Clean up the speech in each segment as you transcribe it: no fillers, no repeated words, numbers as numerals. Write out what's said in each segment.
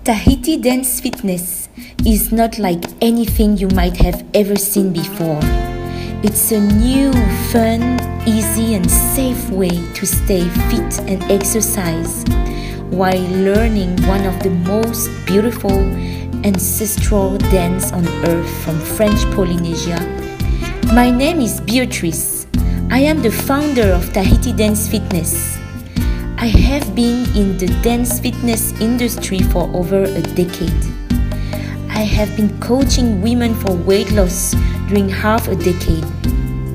Tahiti Dance Fitness is not like anything you might have ever seen before. It's a new, fun, easy and safe way to stay fit and exercise while learning one of the most beautiful ancestral dance on earth from French Polynesia. My name is Beatrice. I am the founder of Tahiti Dance Fitness. I have been in the dance fitness industry for over a decade. I have been coaching women for weight loss during half a decade,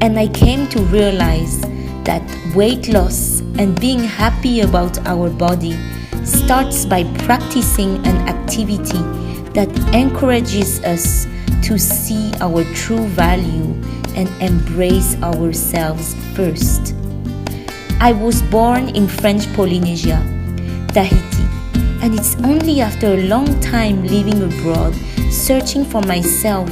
and I came to realize that weight loss and being happy about our body starts by practicing an activity that encourages us to see our true value and embrace ourselves first. I was born in French Polynesia, Tahiti, and it's only after a long time living abroad, searching for myself,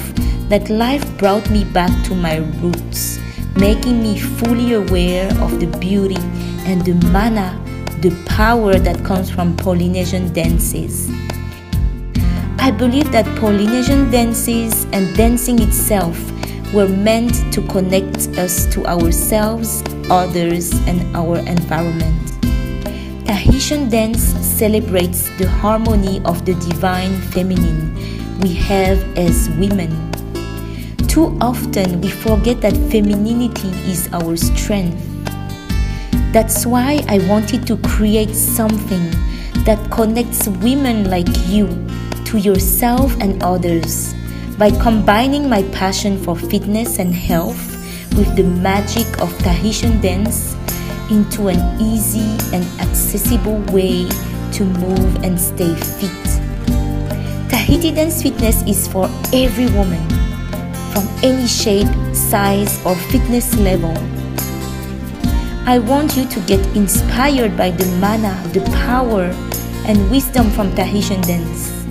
that life brought me back to my roots, making me fully aware of the beauty and the mana, the power that comes from Polynesian dances. I believe that Polynesian dances and dancing itself were meant to connect us to ourselves, others, and our environment. Tahitian dance celebrates the harmony of the divine feminine we have as women. Too often we forget that femininity is our strength. That's why I wanted to create something that connects women like you to yourself and others by combining my passion for fitness and health with the magic of Tahitian dance into an easy and accessible way to move and stay fit. Tahiti Dance Fitness is for every woman, from any shape, size, or fitness level. I want you to get inspired by the mana, the power, and wisdom from Tahitian dance.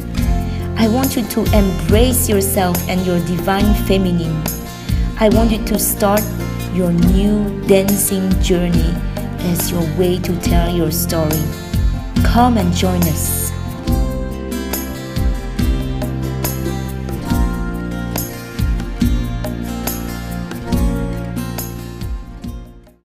I want you to embrace yourself and your divine feminine. I want you to start your new dancing journey as your way to tell your story. Come and join us.